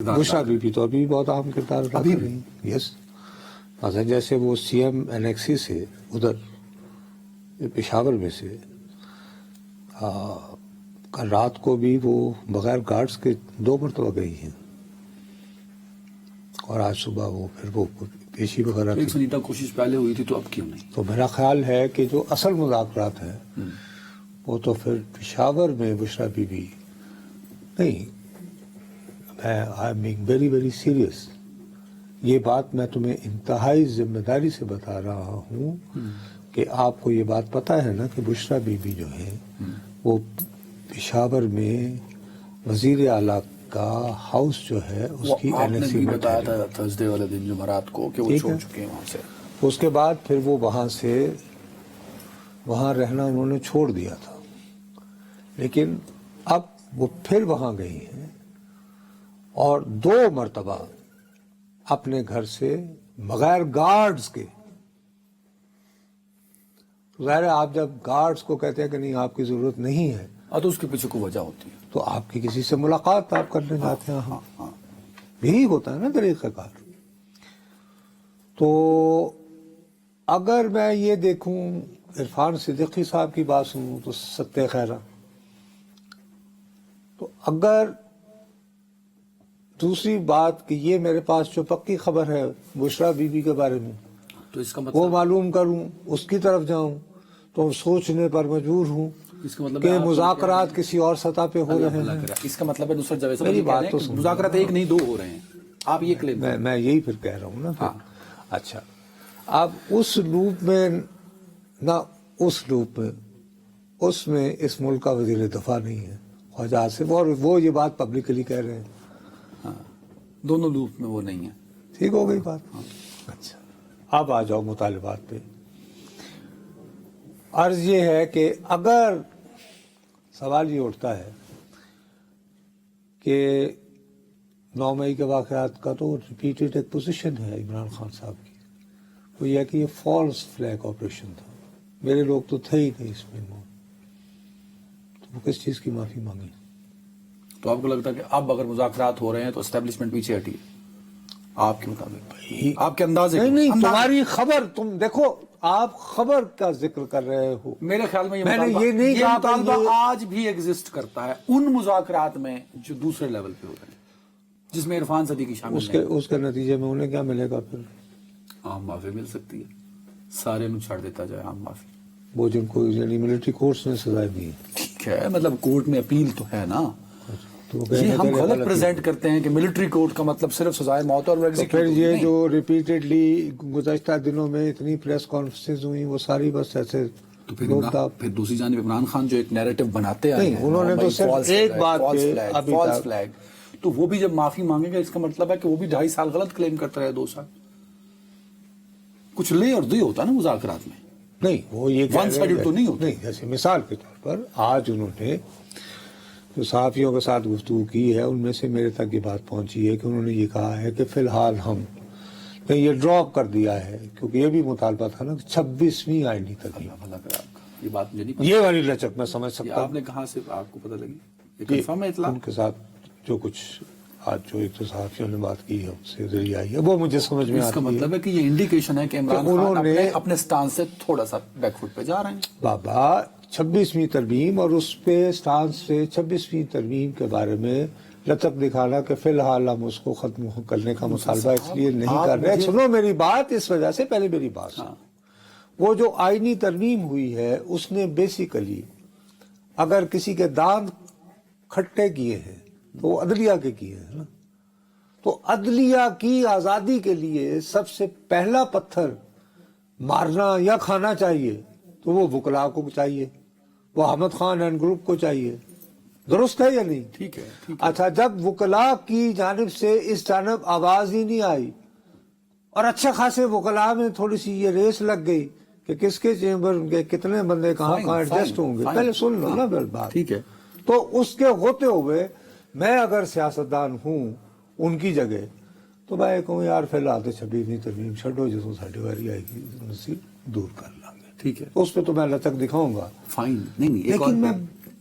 Bushra be be تو ابھی بھی بہت اہم کردار ادا کر رہی ہیں. یس مثلا جیسے وہ سی ایم انیکسی سے ادھر پشاور میں سے کل رات کو بھی وہ بغیر گارڈز کے 2 مرتبہ گئی ہیں اور آج صبح وہ پھر وہ پیشی وغیرہ ایک سنجیدہ کوشش پہلے ہوئی تھی تو اب کیوں نہیں؟ تو میرا خیال ہے کہ جو اصل مذاکرات ہیں وہ تو پھر پشاور میں بشریٰ بی بی نہیں. میں I am being very very serious. یہ بات میں تمہیں انتہائی ذمہ داری سے بتا رہا ہوں کہ آپ کو یہ بات پتہ ہے نا کہ بشریٰ بی بی جو ہے وہ پشاور میں وزیر اعلیٰ کا ہاؤس جو ہے اس کی آپ نے بھی میں بتایا تھا تھرسڈے والے دن جمعرات کو کہ وہ چھوڑ چکے ہیں وہاں سے. اس کے بعد پھر وہ وہاں رہنا انہوں نے چھوڑ دیا تھا لیکن اب وہ پھر وہاں گئی ہیں اور 2 مرتبہ اپنے گھر سے بغیر گارڈز کے. ظاہر ہے آپ جب گارڈز کو کہتے ہیں کہ نہیں آپ کی ضرورت نہیں ہے تو اس کے پیچھے کوئی وجہ ہوتی ہے تو آپ کی کسی سے ملاقات آپ کرنے جاتے ہیں. یہی ہوتا ہے نا طریقہ کار. تو اگر میں یہ دیکھوں عرفان صدیقی صاحب کی بات سنوں تو ستہ خیرہ. تو اگر دوسری بات کہ یہ میرے پاس جو پکی خبر ہے بشریٰ بی بی کے بارے میں تو اس کا وہ مطلب معلوم کروں اس کی طرف جاؤں تو سوچنے پر مجبور ہوں اس کا مطلب کہ مذاکرات کسی اور سطح پہ ہو رہے ہیں. اس کا مطلب ہے نصرت جاوید میری بات تو صاحب مذاکرات 1 نہیں 2 ہو رہے ہیں. آپ یہ کلیم میں یہی پھر کہہ رہا ہوں نا پھر. اچھا اب اس لوپ میں نہ اس لوپ میں اس میں اس ملک کا وزیر دفاع نہیں ہے خواجہ آصف اور وہ یہ بات پبلکلی کہہ رہے ہیں. دونوں لوپ میں وہ نہیں ہے. ٹھیک ہو گئی بات. اچھا اب آ جاؤ مطالبات پہ. عرض یہ ہے کہ اگر سوال یہ اٹھتا ہے کہ 9 مئی کے واقعات کا تو ریپیٹڈ ایک پوزیشن ہے عمران خان صاحب کی وہ یہ کہ یہ فالس فلیگ آپریشن تھا. میرے لوگ تو تھے ہی نہیں اس میں تو وہ کس چیز کی معافی مانگی. تو آپ کو لگتا ہے کہ اب اگر مذاکرات ہو رہے ہیں تو اسٹیبلشمنٹ پیچھے ہٹی آپ کے مطابق آپ کے اندازے نہیں تمہاری خبر تم دیکھو آپ خبر کا ذکر کر رہے ہو. میرے خیال میں یہ مطالبہ آج بھی ایگزسٹ کرتا ہے ان مذاکرات میں جو دوسرے لیول پہ ہو رہے ہیں جس میں عرفان صدیقی شامل ہے. اس کے نتیجے میں انہیں کیا ملے گا پھر؟ عام معافی مل سکتی ہے. سارے نو چھاڑ دیتا جائے عام معافی. وہ جن کو یعنی ملٹری کورٹس نے سزائیں دی ہیں. ٹھیک ہے مطلب کورٹ میں اپیل تو ہے نا. یہ ہم غلط پریزنٹ کرتے ہیں کہ ملٹری کورٹ کا مطلب صرف سزائے موت اور پھر یہ جو ریپیٹڈلی گزشتہ دنوں میں اتنی پریس کانفرنسز ہوئی وہ ساری بس ایسے تو پھر دوسری جانب عمران خان جو ایک نیریٹو بناتے ہیں انہوں نے تو صرف ایک بات فالس فلیگ تو وہ بھی جب معافی مانگے گا اس کا مطلب ہے کہ وہ بھی 2.5 سال غلط کلیم کرتا رہے 2 سال. کچھ لے اور دے ہوتا نا مذاکرات میں. نہیں وہ یہ ون سائیڈڈ تو نہیں ہوتا. نہیں جیسے مثال کے طور پر آج انہوں نے جو صحافیوں کے ساتھ گفتگو کی ہے ان میں سے میرے تک یہ بات پہنچی ہے کہ انہوں نے یہ کہا ہے کہ فی الحال ہم نے یہ ڈراپ کر دیا ہے کیونکہ یہ بھی مطالبہ تھا نا 26ویں آئینی ترمیم. یہ بات مجھے نہیں یہ والی لچک میں سمجھ سکتا ہوں. آپ نے کہاں سے آپ کو پتہ لگی ان کے ساتھ جو کچھ آج جو ایک تو صحافیوں نے بات کی ہے اس سے ذریعہ آئی ہے وہ مجھے سمجھ میں آتی ہے. اس کا مطلب ہے کہ یہ انڈیکیشن ہے کہ عمران خان اپنے سٹانس سے تھوڑا سا بیک فٹ پہ جا رہے ہیں. بابا 26ویں ترمیم اور اس پہ سٹانس سے 26ویں ترمیم کے بارے میں لچک دکھانا کہ فی الحال ہم اس کو ختم کرنے کا مطالبہ اس لیے نہیں کر رہے. سنو میری بات اس وجہ سے پہلے میری بات سنو. وہ جو آئینی ترمیم ہوئی ہے اس نے بیسیکلی اگر کسی کے دانت کھٹے کیے ہیں تو وہ عدلیہ کے کیے ہیں نا. تو عدلیہ کی آزادی کے لیے سب سے پہلا پتھر مارنا یا کھانا چاہیے تو وہ وکلاء کو چاہیے وہ احمد خان اینڈ گروپ کو چاہیے. درست ہے یا نہیں؟ ٹھیک ہے. اچھا جب وکلاء کی جانب سے اس جانب آواز ہی نہیں آئی اور اچھے خاصے وکلاء میں تھوڑی سی یہ ریس لگ گئی کہ کس کے چیمبر ان کے کتنے بندے کہاں ایڈجسٹ ہوں گے. پہلے سن لو نا بات. ٹھیک ہے. تو اس کے ہوتے ہوئے میں اگر سیاستدان ہوں ان کی جگہ تو میں کہوں یار فی الحال تو 26ویں ترمیم چھڈو جسوں ساڈی واری آئے گی نصیب دور کر لیں گے. ٹھیک ہے. اس پہ تو میں لچک دکھاؤں گا. فائن نہیں لیکن میں